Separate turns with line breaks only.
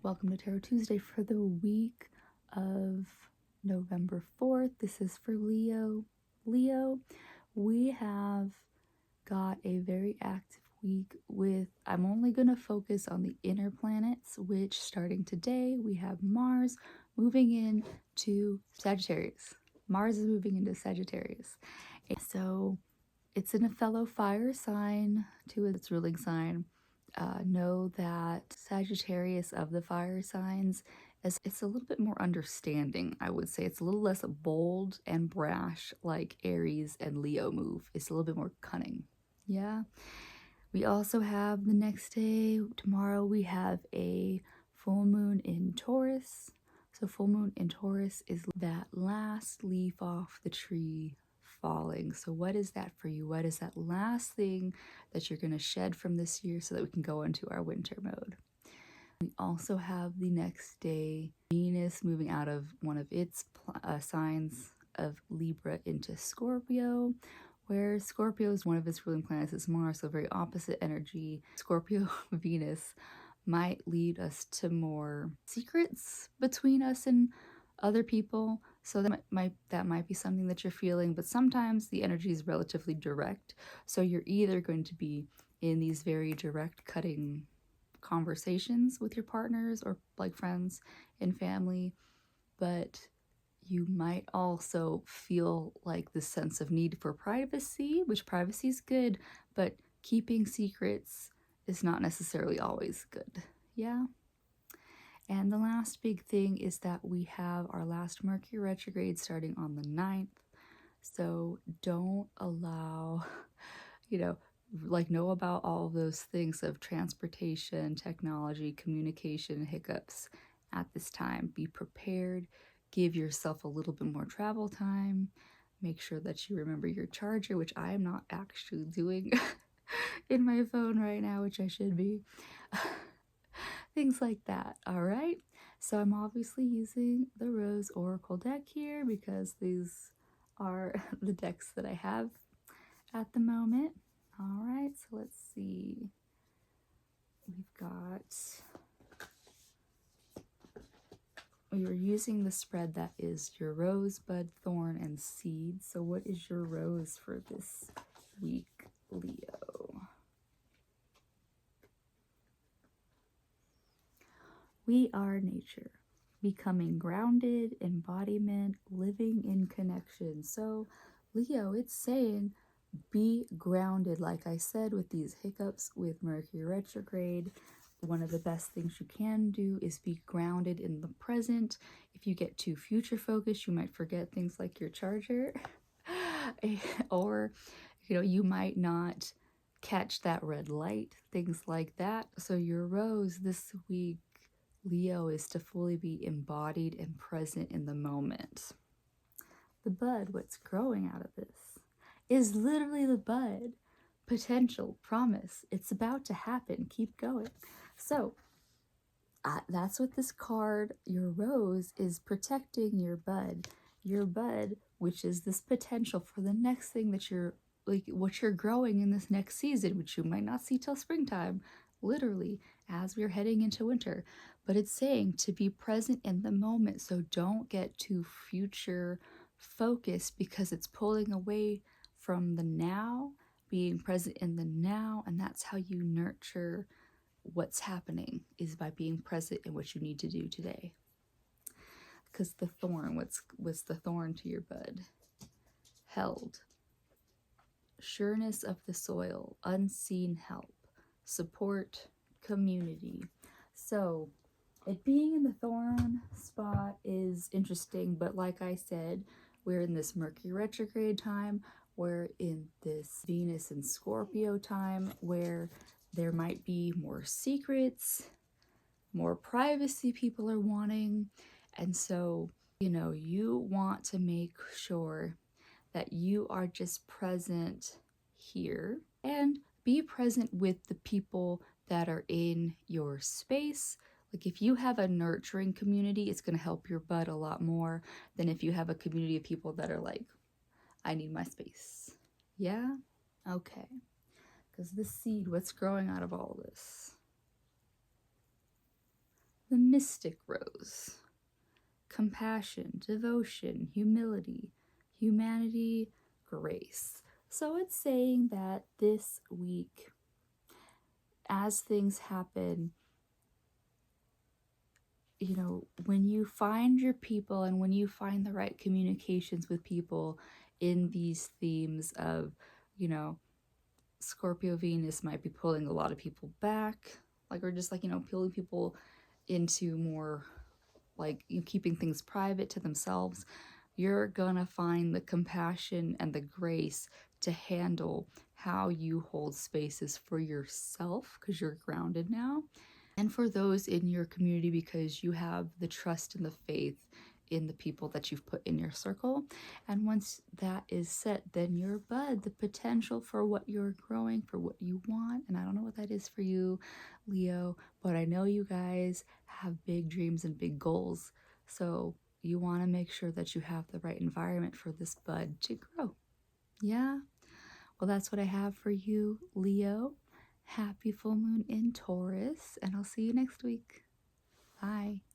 Welcome to Tarot Tuesday for the week of November 4th. This is for Leo. Leo, we have got a very active week with, I'm only going to focus on the inner planets, which starting today, we have Mars moving into Sagittarius. Mars is moving into Sagittarius. And so it's in a fellow fire sign to its ruling sign. Know that Sagittarius of the fire signs it's a little bit more understanding. I would say it's a little less bold and brash like Aries and Leo move. It's a little bit more cunning. Yeah. We also have the next day, tomorrow, we have a full moon in Taurus. So full moon in Taurus is that last leaf off the tree falling. So what is that for you? What is that last thing that you're going to shed from this year so that we can go into our winter mode? We also have the next day Venus moving out of one of its signs of Libra into Scorpio, where Scorpio is one of its ruling planets is Mars, so very opposite energy. Scorpio Venus might lead us to more secrets between us and other people. So that might be something that you're feeling, but sometimes the energy is relatively direct. So you're either going to be in these very direct cutting conversations with your partners or like friends and family, but you might also feel like this sense of need for privacy, which privacy is good, but keeping secrets is not necessarily always good. Yeah. And the last big thing is that we have our last Mercury retrograde starting on the 9th. So don't allow, know about all of those things of transportation, technology, communication, hiccups at this time. Be prepared. Give yourself a little bit more travel time. Make sure that you remember your charger, which I am not actually doing in my phone right now, which I should be. Things like that, all right? So I'm obviously using the Rose Oracle deck here because these are the decks that I have at the moment. All right, so let's see. We are using the spread that is your rosebud, thorn, and seed. So what is your rose for this week, Leo? We are nature, becoming grounded, embodiment, living in connection. So Leo, it's saying be grounded. Like I said, with these hiccups with Mercury retrograde, one of the best things you can do is be grounded in the present. If you get too future focused, you might forget things like your charger or you might not catch that red light, things like that. So your rose this week, Leo, is to fully be embodied and present in the moment. The bud, what's growing out of this, is literally the bud. Potential, promise, it's about to happen, keep going. So that's what this card, your rose, is protecting your bud, which is this potential for the next thing that you're like what you're growing in this next season, which you might not see till springtime, literally as we're heading into winter. But it's saying to be present in the moment, so don't get too future focused because it's pulling away from the now, being present in the now. And that's how you nurture what's happening, is by being present in what you need to do today. Because the thorn, what's the thorn to your bud? Held. Sureness of the soil, unseen help, support, community. So it being in the thorn spot is interesting, but like I said, we're in this Mercury retrograde time, we're in this Venus and Scorpio time where there might be more secrets, more privacy people are wanting. And so, you want to make sure that you are just present here and be present with the people that are in your space. Like if you have a nurturing community, it's going to help your bud a lot more than if you have a community of people that are like, I need my space. Yeah? Okay. Because the seed, what's growing out of all this? the mystic rose, compassion, devotion, humility, humanity, grace. So it's saying that this week, as things happen, you know, when you find your people and when you find the right communications with people in these themes of, you know, Scorpio Venus might be pulling a lot of people back, like, or just like, you know, pulling people into more like, you know, keeping things private to themselves. You're gonna find the compassion and the grace to handle how you hold spaces for yourself because you're grounded now, and for those in your community because you have the trust and the faith in the people that you've put in your circle. And once that is set, then your bud, the potential for what you're growing, for what you want. And I don't know what that is for you, Leo, but I know you guys have big dreams and big goals. So you want to make sure that you have the right environment for this bud to grow. Yeah. Well, that's what I have for you, Leo. Happy full moon in Taurus, and I'll see you next week. Bye.